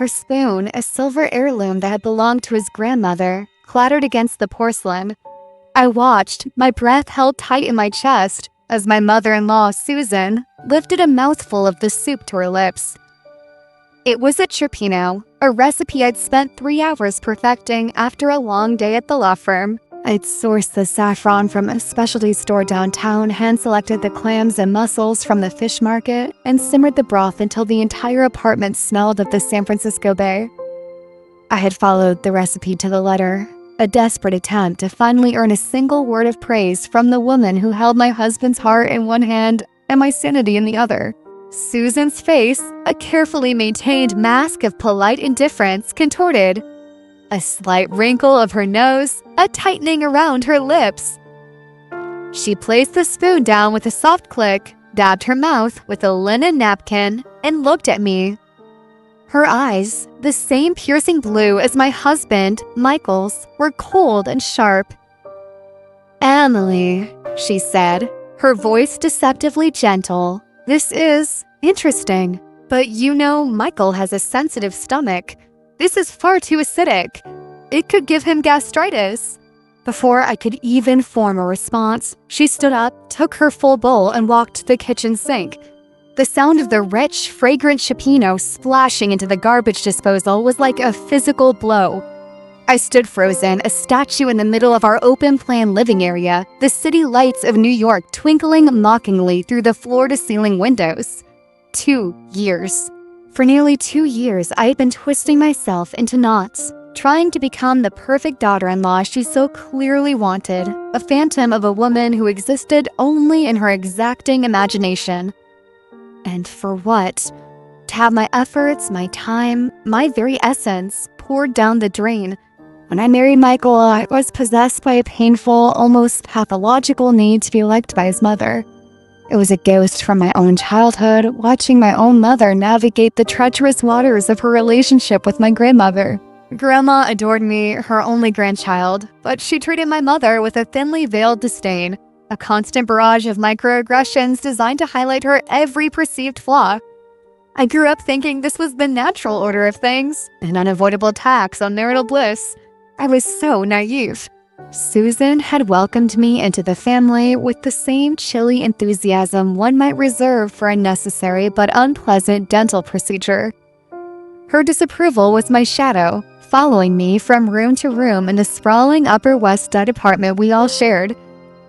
Her spoon, a silver heirloom that had belonged to his grandmother, clattered against the porcelain. I watched, my breath held tight in my chest, as my mother-in-law, Susan, lifted a mouthful of the soup to her lips. It was a cioppino, a recipe I'd spent 3 hours perfecting after a long day at the law firm. I'd sourced the saffron from a specialty store downtown, hand-selected the clams and mussels from the fish market, and simmered the broth until the entire apartment smelled of the San Francisco Bay. I had followed the recipe to the letter, a desperate attempt to finally earn a single word of praise from the woman who held my husband's heart in one hand and my sanity in the other. Susan's face, a carefully maintained mask of polite indifference, contorted. A slight wrinkle of her nose, a tightening around her lips. She placed the spoon down with a soft click, dabbed her mouth with a linen napkin, and looked at me. Her eyes, the same piercing blue as my husband, Michael's, were cold and sharp. "Emily," she said, her voice deceptively gentle. "This is interesting, but you know Michael has a sensitive stomach. This is far too acidic. It could give him gastritis." Before I could even form a response, she stood up, took her full bowl, and walked to the kitchen sink. The sound of the rich, fragrant cioppino splashing into the garbage disposal was like a physical blow. I stood frozen, a statue in the middle of our open-plan living area, the city lights of New York twinkling mockingly through the floor-to-ceiling windows. 2 years. For nearly 2 years, I had been twisting myself into knots, trying to become the perfect daughter-in-law she so clearly wanted, a phantom of a woman who existed only in her exacting imagination. And for what? To have my efforts, my time, my very essence poured down the drain. When I married Michael, I was possessed by a painful, almost pathological need to be liked by his mother. It was a ghost from my own childhood, watching my own mother navigate the treacherous waters of her relationship with my grandmother. Grandma adored me, her only grandchild, but she treated my mother with a thinly veiled disdain, a constant barrage of microaggressions designed to highlight her every perceived flaw. I grew up thinking this was the natural order of things, an unavoidable tax on marital bliss. I was so naive. Susan had welcomed me into the family with the same chilly enthusiasm one might reserve for a necessary but unpleasant dental procedure. Her disapproval was my shadow, following me from room to room in the sprawling Upper West Side apartment we all shared.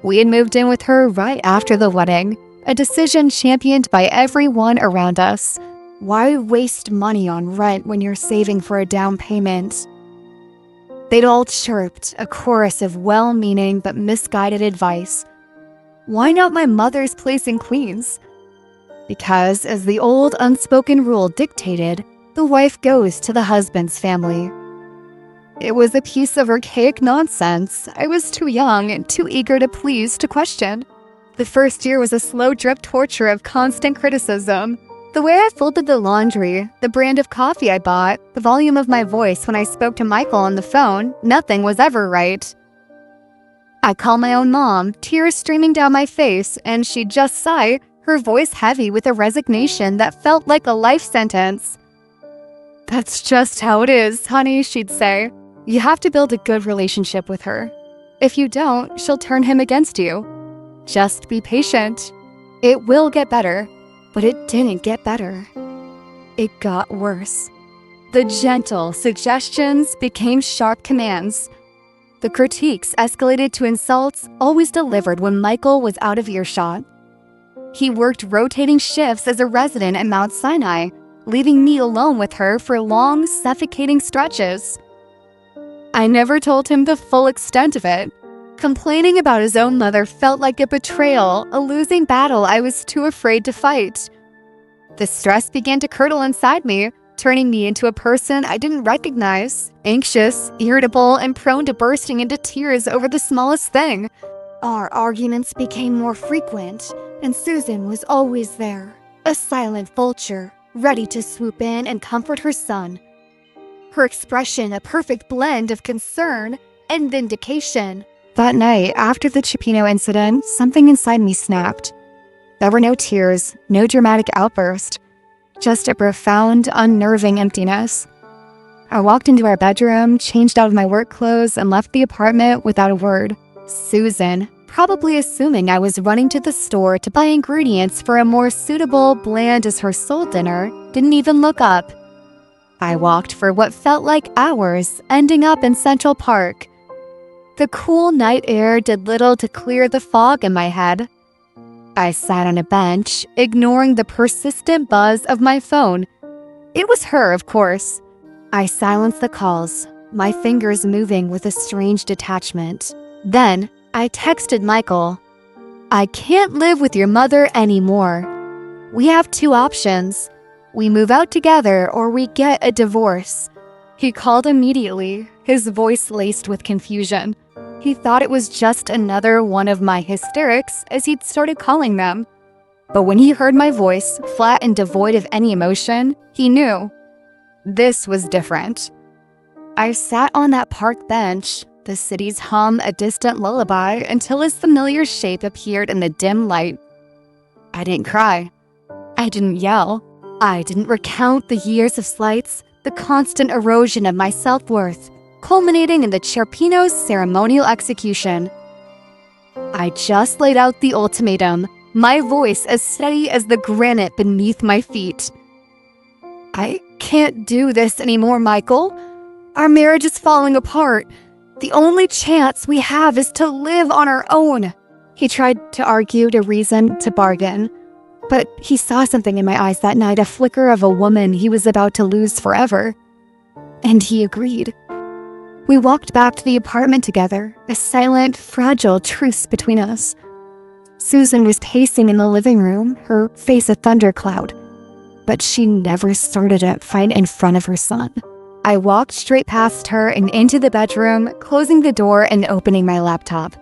We had moved in with her right after the wedding, a decision championed by everyone around us. Why waste money on rent when you're saving for a down payment? They'd all chirped, a chorus of well-meaning but misguided advice. Why not my mother's place in Queens? Because, as the old unspoken rule dictated, the wife goes to the husband's family. It was a piece of archaic nonsense I was too young and too eager to please to question. The first year was a slow drip torture of constant criticism. The way I folded the laundry, the brand of coffee I bought, the volume of my voice when I spoke to Michael on the phone, nothing was ever right. I called my own mom, tears streaming down my face, and she'd just sigh, her voice heavy with a resignation that felt like a life sentence. "That's just how it is, honey," she'd say. "You have to build a good relationship with her. If you don't, she'll turn him against you. Just be patient. It will get better." But it didn't get better. It got worse. The gentle suggestions became sharp commands. The critiques escalated to insults, always delivered when Michael was out of earshot. He worked rotating shifts as a resident at Mount Sinai, leaving me alone with her for long, suffocating stretches. I never told him the full extent of it. Complaining about his own mother felt like a betrayal, a losing battle I was too afraid to fight. The stress began to curdle inside me, turning me into a person I didn't recognize, anxious, irritable, and prone to bursting into tears over the smallest thing. Our arguments became more frequent, and Susan was always there, a silent vulture, ready to swoop in and comfort her son. Her expression a perfect blend of concern and vindication. That night, after the cioppino incident, something inside me snapped. There were no tears, no dramatic outburst, just a profound, unnerving emptiness. I walked into our bedroom, changed out of my work clothes, and left the apartment without a word. Susan, probably assuming I was running to the store to buy ingredients for a more suitable, bland-as-her-soul dinner, didn't even look up. I walked for what felt like hours, ending up in Central Park. The cool night air did little to clear the fog in my head. I sat on a bench, ignoring the persistent buzz of my phone. It was her, of course. I silenced the calls, my fingers moving with a strange detachment. Then, I texted Michael. I can't live with your mother anymore. We have two options. We move out together or we get a divorce. He called immediately, his voice laced with confusion. He thought it was just another one of my hysterics as he'd started calling them. But when he heard my voice, flat and devoid of any emotion, he knew. This was different. I sat on that park bench, the city's hum a distant lullaby until his familiar shape appeared in the dim light. I didn't cry. I didn't yell. I didn't recount the years of slights, the constant erosion of my self-worth, culminating in the cioppino's ceremonial execution. I just laid out the ultimatum, my voice as steady as the granite beneath my feet. I can't do this anymore, Michael. Our marriage is falling apart. The only chance we have is to live on our own. He tried to argue, to reason, to bargain. But he saw something in my eyes that night, a flicker of a woman he was about to lose forever. And he agreed. We walked back to the apartment together, a silent, fragile truce between us. Susan was pacing in the living room, her face a thundercloud. But she never started a fight in front of her son. I walked straight past her and into the bedroom, closing the door and opening my laptop.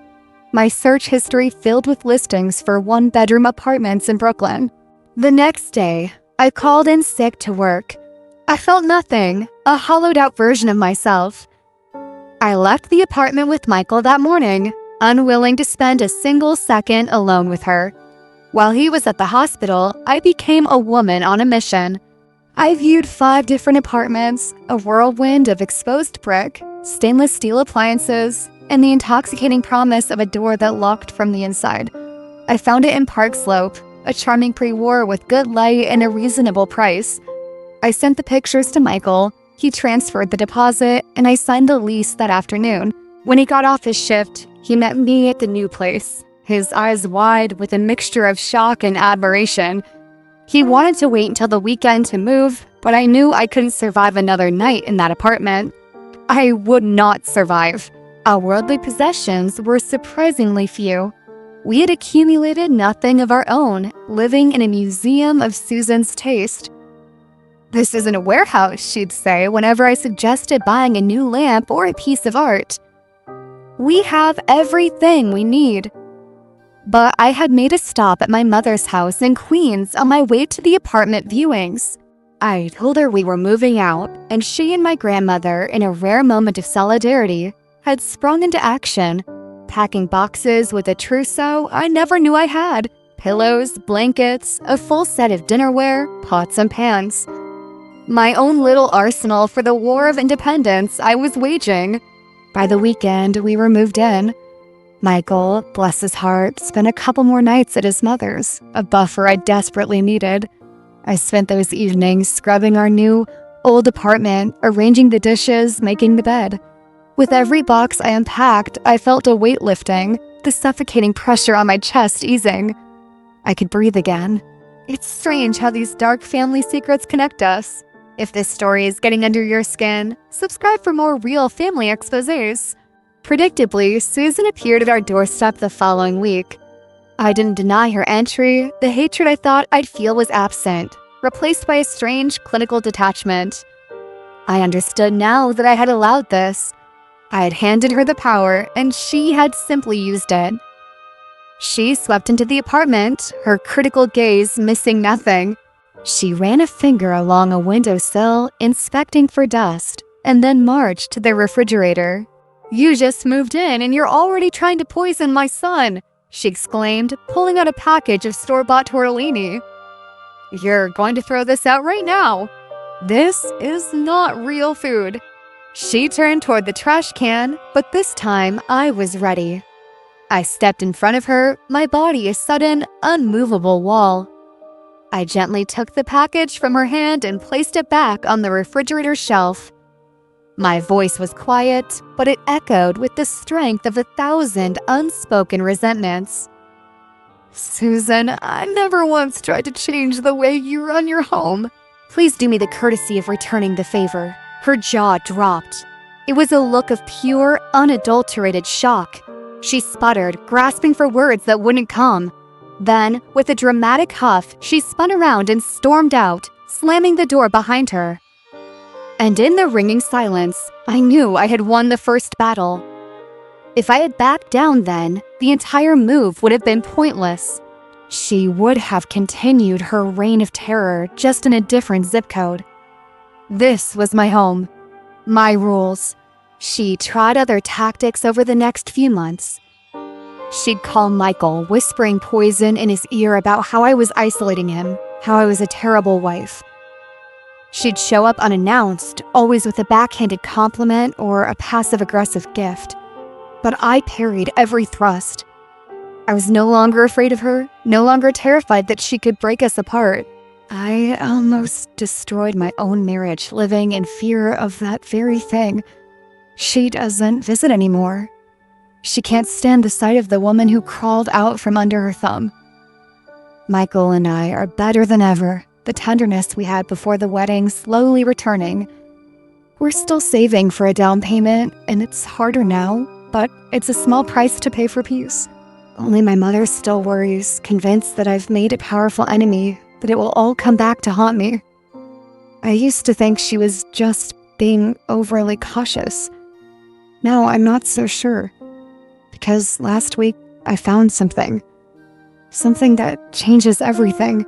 My search history filled with listings for one-bedroom apartments in Brooklyn. The next day, I called in sick to work. I felt nothing, a hollowed-out version of myself. I left the apartment with Michael that morning, unwilling to spend a single second alone with her. While he was at the hospital, I became a woman on a mission. I viewed 5 different apartments, a whirlwind of exposed brick, stainless steel appliances, and the intoxicating promise of a door that locked from the inside. I found it in Park Slope, a charming pre-war with good light and a reasonable price. I sent the pictures to Michael, he transferred the deposit, and I signed the lease that afternoon. When he got off his shift, he met me at the new place, his eyes wide with a mixture of shock and admiration. He wanted to wait until the weekend to move, but I knew I couldn't survive another night in that apartment. I would not survive. Our worldly possessions were surprisingly few. We had accumulated nothing of our own, living in a museum of Susan's taste. This isn't a warehouse, she'd say whenever I suggested buying a new lamp or a piece of art. We have everything we need. But I had made a stop at my mother's house in Queens on my way to the apartment viewings. I told her we were moving out, and she and my grandmother, in a rare moment of solidarity, had sprung into action, packing boxes with a trousseau I never knew I had, pillows, blankets, a full set of dinnerware, pots and pans. My own little arsenal for the war of independence I was waging. By the weekend, we were moved in. Michael, bless his heart, spent a couple more nights at his mother's, a buffer I desperately needed. I spent those evenings scrubbing our new, old apartment, arranging the dishes, making the bed. With every box I unpacked, I felt a weight lifting, the suffocating pressure on my chest easing. I could breathe again. It's strange how these dark family secrets connect us. If this story is getting under your skin, subscribe for more real family exposés. Predictably, Susan appeared at our doorstep the following week. I didn't deny her entry. The hatred I thought I'd feel was absent, replaced by a strange clinical detachment. I understood now that I had allowed this. I had handed her the power, and she had simply used it. She swept into the apartment, her critical gaze missing nothing. She ran a finger along a windowsill, inspecting for dust, and then marched to the refrigerator. "You just moved in and you're already trying to poison my son," she exclaimed, pulling out a package of store-bought tortellini. "You're going to throw this out right now." This is not real food. She turned toward the trash can, but this time I was ready. I stepped in front of her, my body a sudden, unmovable wall. I gently took the package from her hand and placed it back on the refrigerator shelf. My voice was quiet, but it echoed with the strength of 1,000 unspoken resentments. Susan, I never once tried to change the way you run your home. Please do me the courtesy of returning the favor. Her jaw dropped. It was a look of pure, unadulterated shock. She sputtered, grasping for words that wouldn't come. Then, with a dramatic huff, she spun around and stormed out, slamming the door behind her. And in the ringing silence, I knew I had won the first battle. If I had backed down then, the entire move would have been pointless. She would have continued her reign of terror, just in a different zip code. This was my home, my rules. She tried other tactics over the next few months. She'd call Michael, whispering poison in his ear about how I was isolating him, how I was a terrible wife. She'd show up unannounced, always with a backhanded compliment or a passive-aggressive gift. But I parried every thrust. I was no longer afraid of her, no longer terrified that she could break us apart. I almost destroyed my own marriage, living in fear of that very thing. She doesn't visit anymore. She can't stand the sight of the woman who crawled out from under her thumb. Michael and I are better than ever, the tenderness we had before the wedding slowly returning. We're still saving for a down payment, and it's harder now, but it's a small price to pay for peace. Only my mother still worries, convinced that I've made a powerful enemy, that it will all come back to haunt me. I used to think she was just being overly cautious. Now I'm not so sure. Because last week, I found something. Something that changes everything.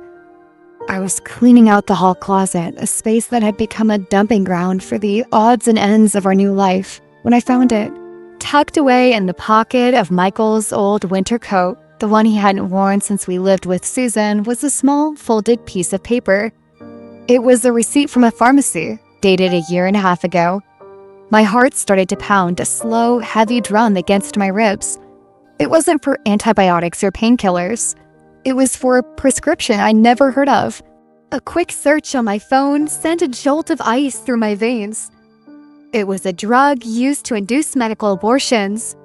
I was cleaning out the hall closet, a space that had become a dumping ground for the odds and ends of our new life, when I found it. Tucked away in the pocket of Michael's old winter coat, the one he hadn't worn since we lived with Susan, was a small, folded piece of paper. It was a receipt from a pharmacy, dated 1.5 years ago. My heart started to pound, a slow, heavy drum against my ribs. It wasn't for antibiotics or painkillers. It was for a prescription I never heard of. A quick search on my phone sent a jolt of ice through my veins. It was a drug used to induce medical abortions.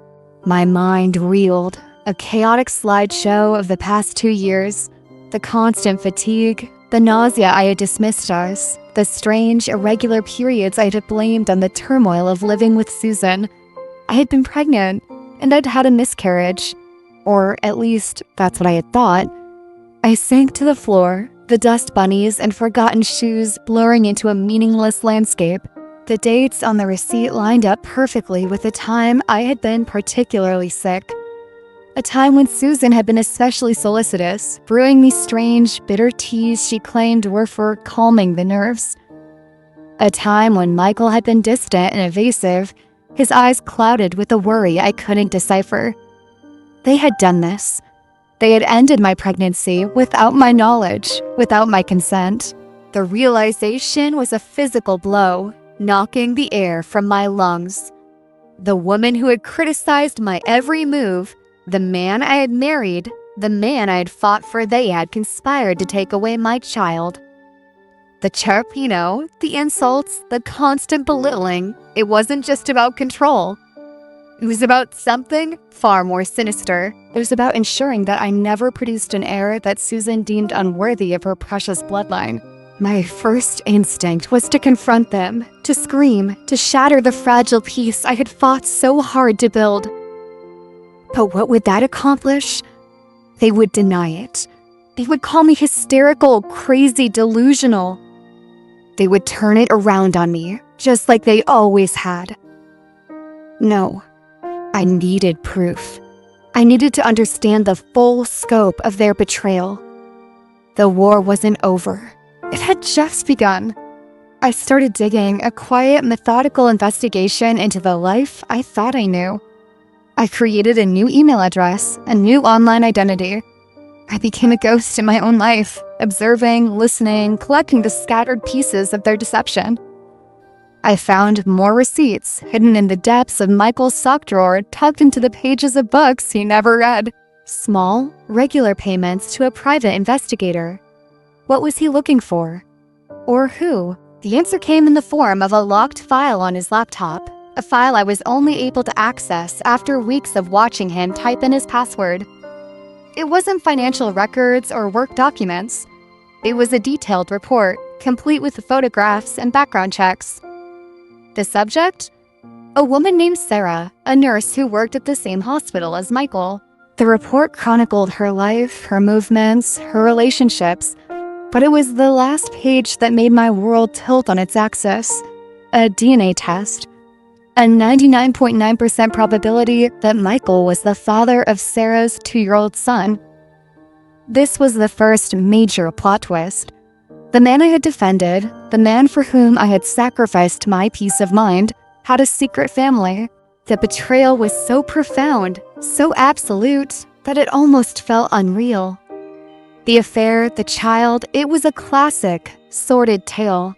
My mind reeled, a chaotic slideshow of the past 2 years, the constant fatigue, the nausea I had dismissed as, the strange, irregular periods I had blamed on the turmoil of living with Susan. I had been pregnant, and I'd had a miscarriage. Or at least, that's what I had thought. I sank to the floor, the dust bunnies and forgotten shoes blurring into a meaningless landscape. The dates on the receipt lined up perfectly with the time I had been particularly sick. A time when Susan had been especially solicitous, brewing me strange, bitter teas she claimed were for calming the nerves. A time when Michael had been distant and evasive, his eyes clouded with a worry I couldn't decipher. They had done this. They had ended my pregnancy without my knowledge, without my consent. The realization was a physical blow, knocking the air from my lungs. The woman who had criticized my every move, the man I had married, the man I had fought for, they had conspired to take away my child. The cioppino, the insults, the constant belittling, it wasn't just about control. It was about something far more sinister. It was about ensuring that I never produced an heir that Susan deemed unworthy of her precious bloodline. My first instinct was to confront them, to scream, to shatter the fragile peace I had fought so hard to build. But what would that accomplish? They would deny it. They would call me hysterical, crazy, delusional. They would turn it around on me, just like they always had. No, I needed proof. I needed to understand the full scope of their betrayal. The war wasn't over. It had just begun. I started digging, a quiet, methodical investigation into the life I thought I knew. I created a new email address, a new online identity. I became a ghost in my own life, observing, listening, collecting the scattered pieces of their deception. I found more receipts hidden in the depths of Michael's sock drawer, tucked into the pages of books he never read. Small, regular payments to a private investigator. What was he looking for? Or who? The answer came in the form of a locked file on his laptop, a file I was only able to access after weeks of watching him type in his password. It wasn't financial records or work documents. It was a detailed report, complete with photographs and background checks. The subject? A woman named Sarah, a nurse who worked at the same hospital as Michael. The report chronicled her life, her movements, her relationships, but it was the last page that made my world tilt on its axis. A DNA test. A 99.9% probability that Michael was the father of Sarah's 2-year-old son. This was the first major plot twist. The man I had defended, the man for whom I had sacrificed my peace of mind, had a secret family. The betrayal was so profound, so absolute, that it almost felt unreal. The affair, the child, it was a classic, sordid tale.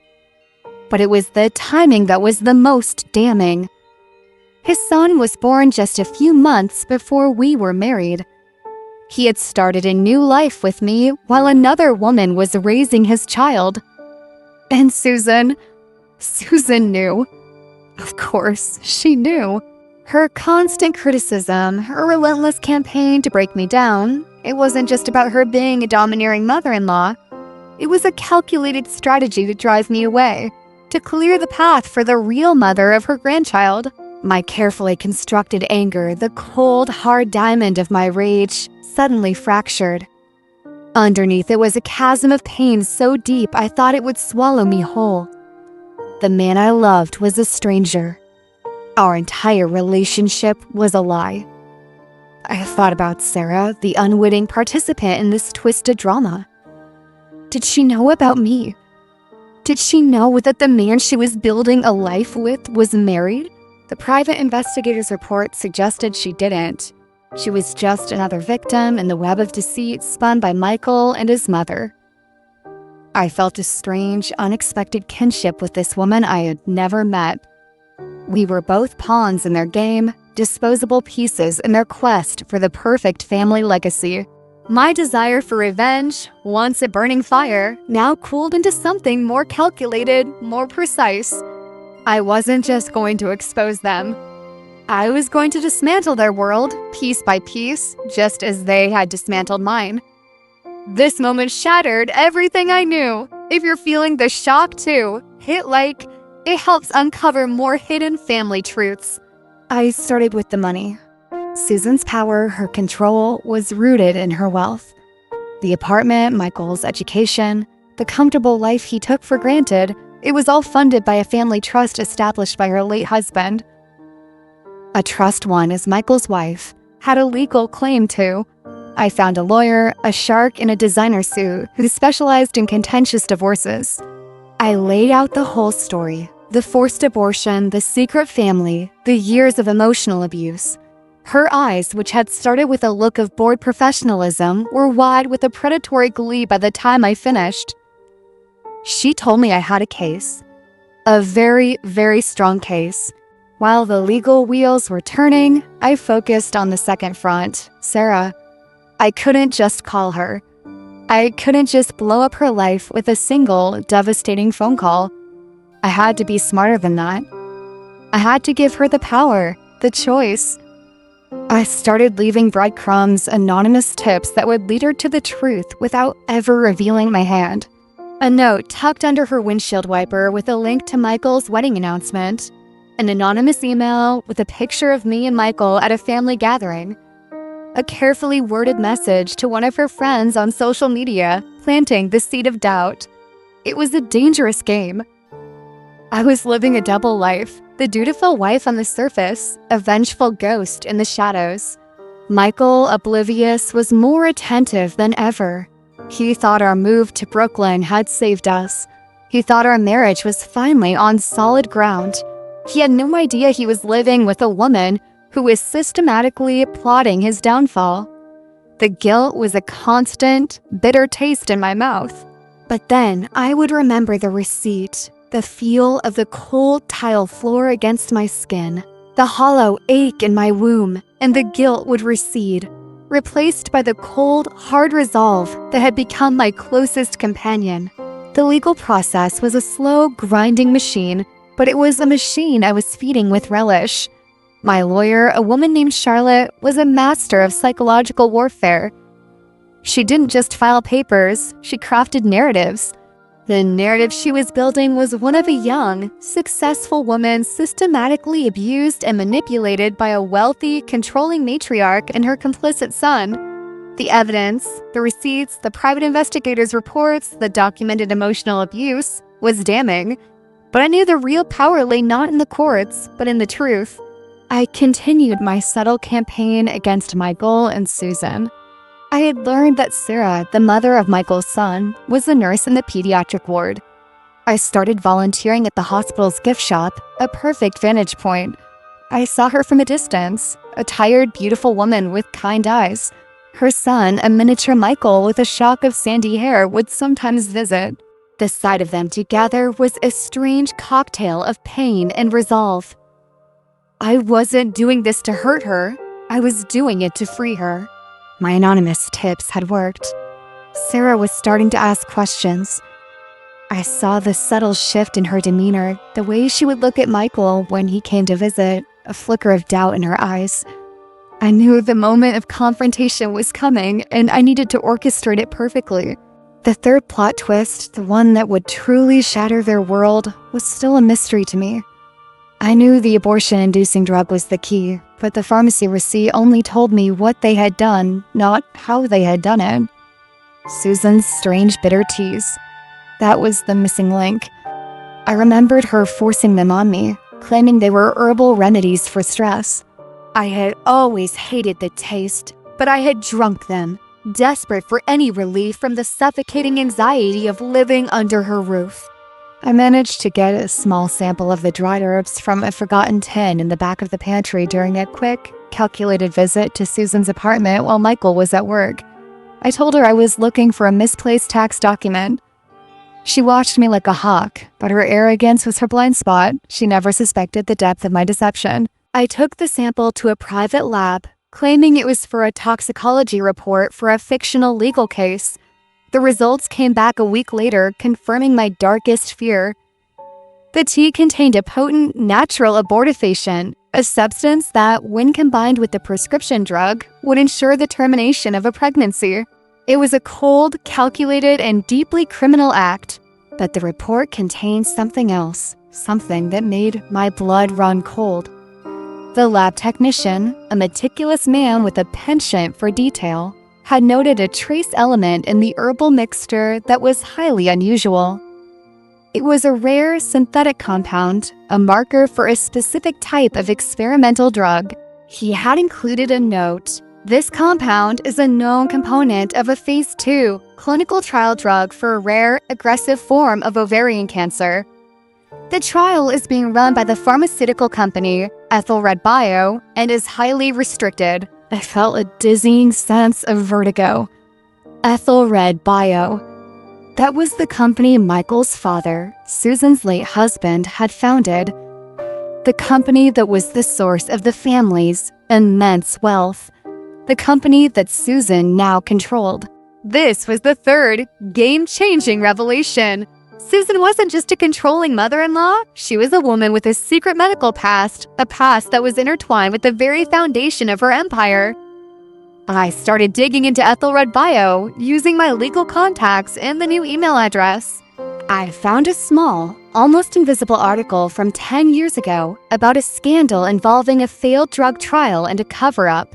But it was the timing that was the most damning. His son was born just a few months before we were married. He had started a new life with me while another woman was raising his child. And Susan knew. Of course, she knew. Her constant criticism, her relentless campaign to break me down, it wasn't just about her being a domineering mother-in-law. It was a calculated strategy to drive me away, to clear the path for the real mother of her grandchild. My carefully constructed anger, the cold, hard diamond of my rage, suddenly fractured. Underneath it was a chasm of pain so deep I thought it would swallow me whole. The man I loved was a stranger. Our entire relationship was a lie. I thought about Sarah, the unwitting participant in this twisted drama. Did she know about me? Did she know that the man she was building a life with was married? The private investigator's report suggested she didn't. She was just another victim in the web of deceit spun by Michael and his mother. I felt a strange, unexpected kinship with this woman I had never met. We were both pawns in their game, disposable pieces in their quest for the perfect family legacy. My desire for revenge, once a burning fire, now cooled into something more calculated, more precise. I wasn't just going to expose them. I was going to dismantle their world, piece by piece, just as they had dismantled mine. This moment shattered everything I knew. If you're feeling the shock too, hit like. It helps uncover more hidden family truths. I started with the money. Susan's power, her control, was rooted in her wealth. The apartment, Michael's education, the comfortable life he took for granted, it was all funded by a family trust established by her late husband. A trust one, as Michael's wife, had a legal claim to. I found a lawyer, a shark in a designer suit, who specialized in contentious divorces. I laid out the whole story, the forced abortion, the secret family, the years of emotional abuse. Her eyes, which had started with a look of bored professionalism, were wide with a predatory glee by the time I finished. She told me I had a case. A very, very strong case. While the legal wheels were turning, I focused on the second front, Sarah. I couldn't just call her. I couldn't just blow up her life with a single, devastating phone call. I had to be smarter than that. I had to give her the power, the choice. I started leaving breadcrumbs, anonymous tips that would lead her to the truth without ever revealing my hand. A note tucked under her windshield wiper with a link to Michael's wedding announcement. An anonymous email with a picture of me and Michael at a family gathering. A carefully worded message to one of her friends on social media, planting the seed of doubt. It was a dangerous game. I was living a double life, the dutiful wife on the surface, a vengeful ghost in the shadows. Michael, oblivious, was more attentive than ever. He thought our move to Brooklyn had saved us. He thought our marriage was finally on solid ground. He had no idea he was living with a woman who was systematically plotting his downfall. The guilt was a constant, bitter taste in my mouth. But then I would remember the receipt, the feel of the cold tile floor against my skin, the hollow ache in my womb, and the guilt would recede, replaced by the cold, hard resolve that had become my closest companion. The legal process was a slow, grinding machine, but it was a machine I was feeding with relish. My lawyer, a woman named Charlotte, was a master of psychological warfare. She didn't just file papers, she crafted narratives. The narrative she was building was one of a young, successful woman systematically abused and manipulated by a wealthy, controlling matriarch and her complicit son. The evidence, the receipts, the private investigators' reports, the documented emotional abuse was damning. But I knew the real power lay not in the courts, but in the truth. I continued my subtle campaign against Michael and Susan. I had learned that Sarah, the mother of Michael's son, was a nurse in the pediatric ward. I started volunteering at the hospital's gift shop, a perfect vantage point. I saw her from a distance, a tired, beautiful woman with kind eyes. Her son, a miniature Michael with a shock of sandy hair, would sometimes visit. The sight of them together was a strange cocktail of pain and resolve. I wasn't doing this to hurt her. I was doing it to free her. My anonymous tips had worked. Sarah was starting to ask questions. I saw the subtle shift in her demeanor, the way she would look at Michael when he came to visit, a flicker of doubt in her eyes. I knew the moment of confrontation was coming, and I needed to orchestrate it perfectly. The third plot twist, the one that would truly shatter their world, was still a mystery to me. I knew the abortion-inducing drug was the key, but the pharmacy receipt only told me what they had done, not how they had done it. Susan's strange, bitter teas. That was the missing link. I remembered her forcing them on me, claiming they were herbal remedies for stress. I had always hated the taste, but I had drunk them, desperate for any relief from the suffocating anxiety of living under her roof. I managed to get a small sample of the dried herbs from a forgotten tin in the back of the pantry during a quick, calculated visit to Susan's apartment while Michael was at work. I told her I was looking for a misplaced tax document. She watched me like a hawk, but her arrogance was her blind spot. She never suspected the depth of my deception. I took the sample to a private lab, claiming it was for a toxicology report for a fictional legal case. The results came back a week later, confirming my darkest fear. The tea contained a potent natural abortifacient, a substance that, when combined with the prescription drug, would ensure the termination of a pregnancy. It was a cold, calculated, and deeply criminal act, but the report contained something else, something that made my blood run cold. The lab technician, a meticulous man with a penchant for detail, had noted a trace element in the herbal mixture that was highly unusual. It was a rare synthetic compound, a marker for a specific type of experimental drug. He had included a note. This compound is a known component of a Phase 2 clinical trial drug for a rare, aggressive form of ovarian cancer. The trial is being run by the pharmaceutical company, Aethelred Bio, and is highly restricted. I felt a dizzying sense of vertigo. Aethelred Bio. That was the company Michael's father, Susan's late husband, had founded. The company that was the source of the family's immense wealth. The company that Susan now controlled. This was the third, game-changing revelation. Susan wasn't just a controlling mother-in-law, she was a woman with a secret medical past, a past that was intertwined with the very foundation of her empire. I started digging into Aethelred Bio, using my legal contacts and the new email address. I found a small, almost invisible article from 10 years ago about a scandal involving a failed drug trial and a cover-up.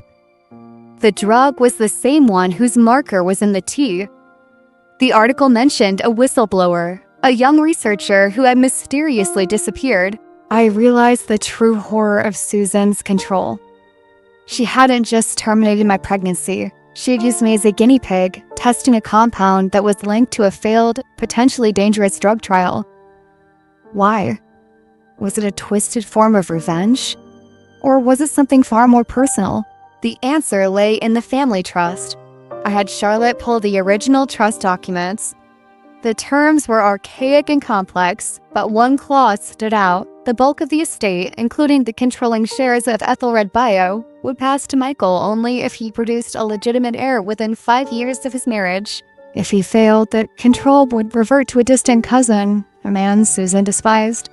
The drug was the same one whose marker was in the tea. The article mentioned a whistleblower, a young researcher who had mysteriously disappeared. I realized the true horror of Susan's control. She hadn't just terminated my pregnancy. She had used me as a guinea pig, testing a compound that was linked to a failed, potentially dangerous drug trial. Why? Was it a twisted form of revenge? Or was it something far more personal? The answer lay in the family trust. I had Charlotte pull the original trust documents. The terms were archaic and complex, but one clause stood out. The bulk of the estate, including the controlling shares of Aethelred Bio, would pass to Michael only if he produced a legitimate heir within 5 years of his marriage. If he failed, the control would revert to a distant cousin, a man Susan despised.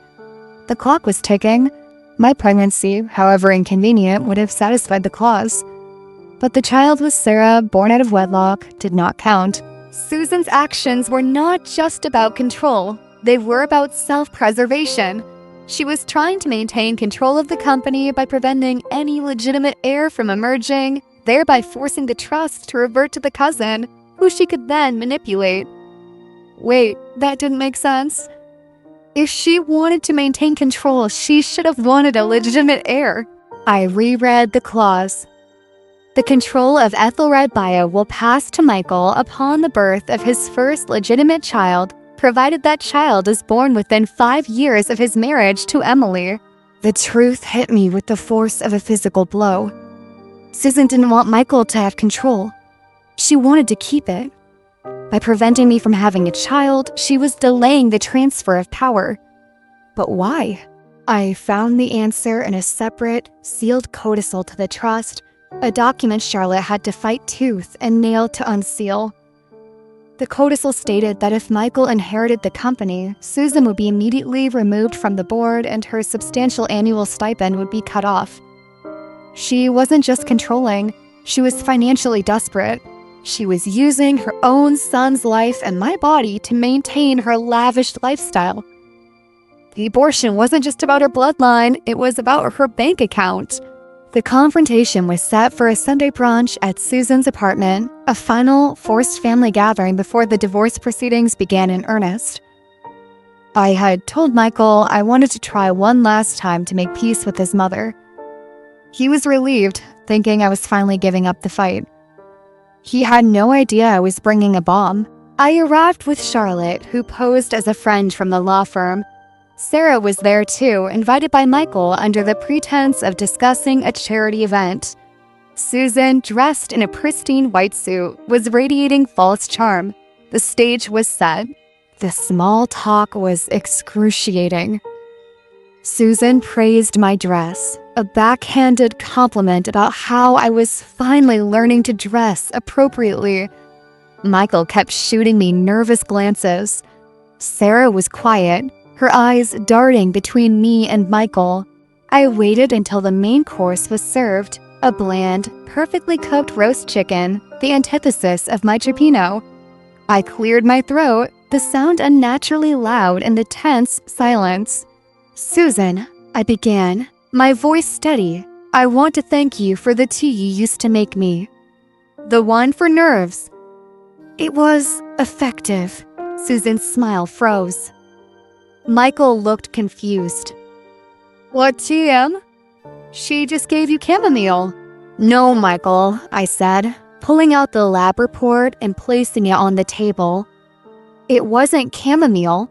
The clock was ticking. My pregnancy, however inconvenient, would have satisfied the clause. But the child with Sarah, born out of wedlock, did not count. Susan's actions were not just about control. They were about self-preservation. She was trying to maintain control of the company by preventing any legitimate heir from emerging, thereby forcing the trust to revert to the cousin, who she could then manipulate. Wait, that didn't make sense. If she wanted to maintain control, she should have wanted a legitimate heir. I reread the clause. The control of Aethelred Bio will pass to Michael upon the birth of his first legitimate child, provided that child is born within 5 years of his marriage to Emily. The truth hit me with the force of a physical blow. Susan didn't want Michael to have control. She wanted to keep it. By preventing me from having a child, she was delaying the transfer of power. But why? I found the answer in a separate, sealed codicil to the trust, a document Charlotte had to fight tooth and nail to unseal. The codicil stated that if Michael inherited the company, Susan would be immediately removed from the board and her substantial annual stipend would be cut off. She wasn't just controlling, she was financially desperate. She was using her own son's life and my body to maintain her lavish lifestyle. The abortion wasn't just about her bloodline, it was about her bank account. The confrontation was set for a Sunday brunch at Susan's apartment, a final, forced family gathering before the divorce proceedings began in earnest. I had told Michael I wanted to try one last time to make peace with his mother. He was relieved, thinking I was finally giving up the fight. He had no idea I was bringing a bomb. I arrived with Charlotte, who posed as a friend from the law firm. Sarah was there too, invited by Michael under the pretense of discussing a charity event. Susan, dressed in a pristine white suit, was radiating false charm. The stage was set. The small talk was excruciating. Susan praised my dress, a backhanded compliment about how I was finally learning to dress appropriately. Michael kept shooting me nervous glances. Sarah was quiet, her eyes darting between me and Michael. I waited until the main course was served, a bland, perfectly cooked roast chicken, the antithesis of my cioppino. I cleared my throat, the sound unnaturally loud in the tense silence. "Susan," I began, my voice steady, "I want to thank you for the tea you used to make me." "The one for nerves." "It was effective." Susan's smile froze. Michael looked confused. "What tea, Em? She just gave you chamomile." "No, Michael," I said, pulling out the lab report and placing it on the table. It wasn't chamomile.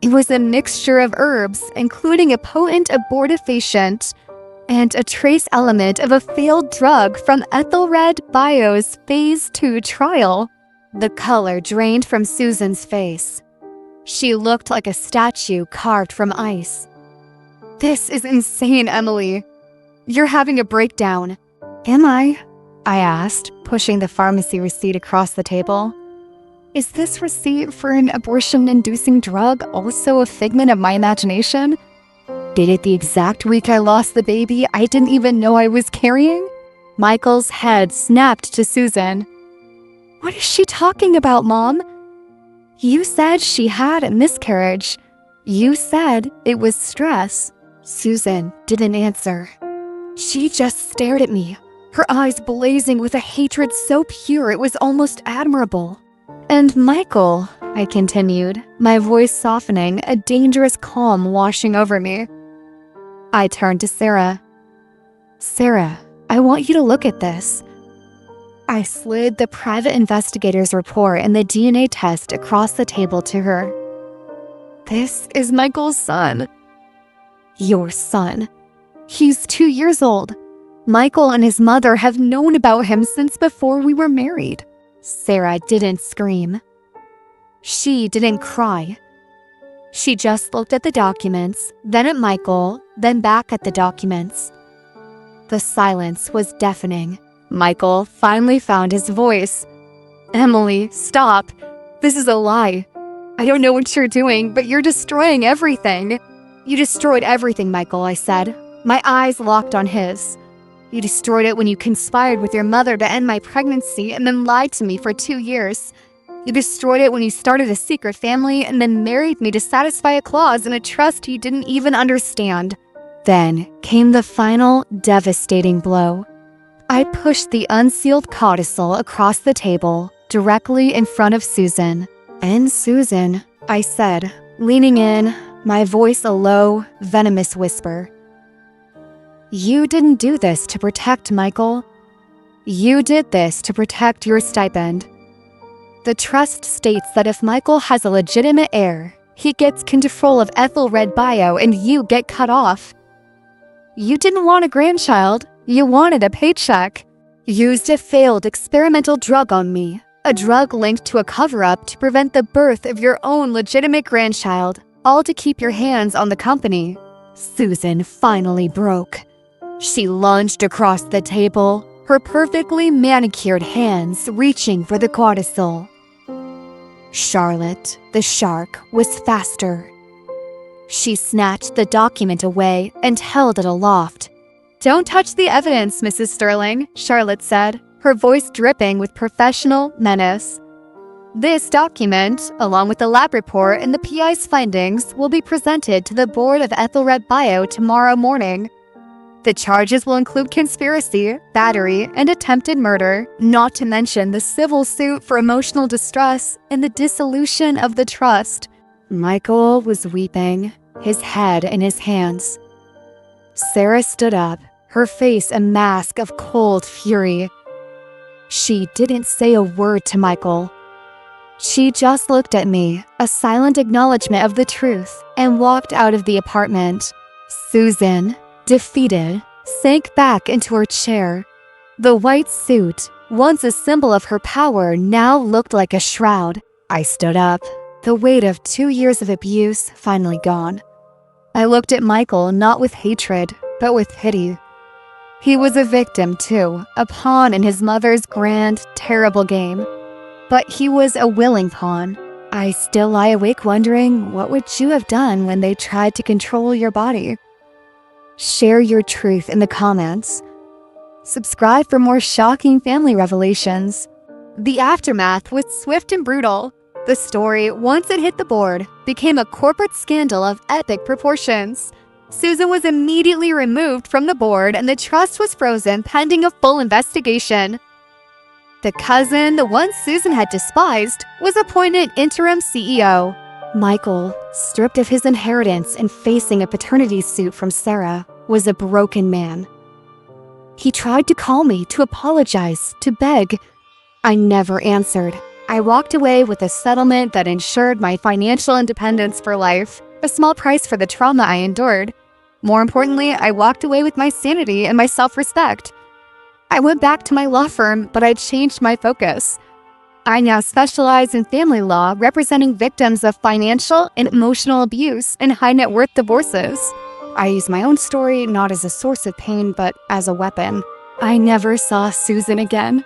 It was a mixture of herbs, including a potent abortifacient and a trace element of a failed drug from Aethelred Bio's Phase 2 trial. The color drained from Susan's face. She looked like a statue carved from ice. "This is insane, Emily. You're having a breakdown." "Am I?" I asked, pushing the pharmacy receipt across the table. Is this receipt for an abortion-inducing drug also a figment of my imagination? Dated the exact week I lost the baby I didn't even know I was carrying? Michael's head snapped to Susan. "What is she talking about, Mom? You said she had a miscarriage. You said it was stress." Susan didn't answer. She just stared at me, her eyes blazing with a hatred so pure it was almost admirable. "And Michael," I continued, my voice softening, a dangerous calm washing over me. I turned to Sarah. "Sarah, I want you to look at this." I slid the private investigator's report and the DNA test across the table to her. "This is Michael's son." "Your son? He's 2 years old. Michael and his mother have known about him since before we were married." Sarah didn't scream. She didn't cry. She just looked at the documents, then at Michael, then back at the documents. The silence was deafening. Michael finally found his voice. "Emily, stop. This is a lie. I don't know what you're doing, but you're destroying everything." "You destroyed everything, Michael," I said. My eyes locked on his. "You destroyed it when you conspired with your mother to end my pregnancy and then lied to me for 2 years. You destroyed it when you started a secret family and then married me to satisfy a clause in a trust you didn't even understand." Then came the final devastating blow. I pushed the unsealed codicil across the table, directly in front of Susan. "And Susan," I said, leaning in, my voice a low, venomous whisper. "You didn't do this to protect Michael. You did this to protect your stipend. The trust states that if Michael has a legitimate heir, he gets control of Aethelred Bio and you get cut off. You didn't want a grandchild, you wanted a paycheck. Used a failed experimental drug on me, a drug linked to a cover-up to prevent the birth of your own legitimate grandchild, all to keep your hands on the company." Susan finally broke. She lunged across the table, her perfectly manicured hands reaching for the codicil. Charlotte, the shark, was faster. She snatched the document away and held it aloft. "Don't touch the evidence, Mrs. Sterling," Charlotte said, her voice dripping with professional menace. "This document, along with the lab report and the PI's findings, will be presented to the board of Aethelred Bio tomorrow morning. The charges will include conspiracy, battery, and attempted murder, not to mention the civil suit for emotional distress and the dissolution of the trust." Michael was weeping, his head in his hands. Sarah stood up, her face a mask of cold fury. She didn't say a word to Michael. She just looked at me, a silent acknowledgement of the truth, and walked out of the apartment. Susan, defeated, sank back into her chair. The white suit, once a symbol of her power, now looked like a shroud. I stood up, the weight of 2 years of abuse finally gone. I looked at Michael not with hatred, but with pity. He was a victim too, a pawn in his mother's grand, terrible game. But he was a willing pawn. I still lie awake wondering, what would you have done when they tried to control your body? Share your truth in the comments. Subscribe for more shocking family revelations. The aftermath was swift and brutal. The story, once it hit the board, became a corporate scandal of epic proportions. Susan was immediately removed from the board and the trust was frozen pending a full investigation. The cousin, the one Susan had despised, was appointed interim CEO. Michael, stripped of his inheritance and facing a paternity suit from Sarah, was a broken man. He tried to call me, to apologize, to beg. I never answered. I walked away with a settlement that ensured my financial independence for life, a small price for the trauma I endured. More importantly, I walked away with my sanity and my self-respect. I went back to my law firm, but I changed my focus. I now specialize in family law, representing victims of financial and emotional abuse and high net worth divorces. I use my own story not as a source of pain, but as a weapon. I never saw Susan again.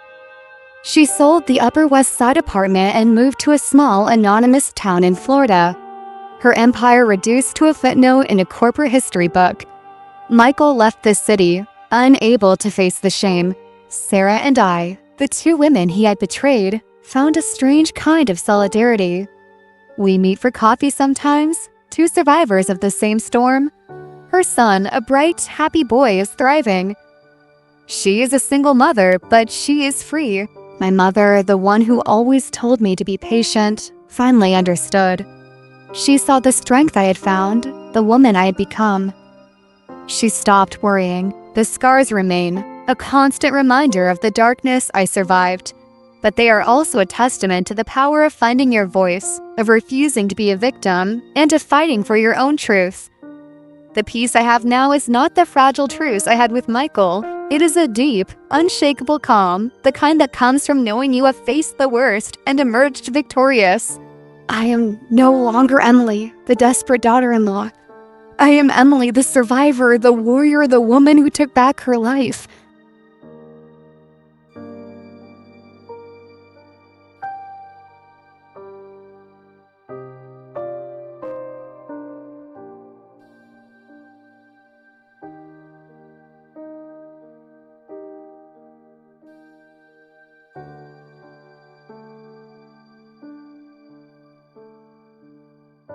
She sold the Upper West Side apartment and moved to a small, anonymous town in Florida. Her empire reduced to a footnote in a corporate history book. Michael left the city, unable to face the shame. Sarah and I, the 2 women he had betrayed, found a strange kind of solidarity. We meet for coffee sometimes, 2 survivors of the same storm. Her son, a bright, happy boy, is thriving. She is a single mother, but she is free. My mother, the one who always told me to be patient, finally understood. She saw the strength I had found, the woman I had become. She stopped worrying. The scars remain, a constant reminder of the darkness I survived. But they are also a testament to the power of finding your voice, of refusing to be a victim, and of fighting for your own truth. The peace I have now is not the fragile truce I had with Michael. It is a deep, unshakable calm, the kind that comes from knowing you have faced the worst and emerged victorious. I am no longer Emily, the desperate daughter-in-law. I am Emily, the survivor, the warrior, the woman who took back her life.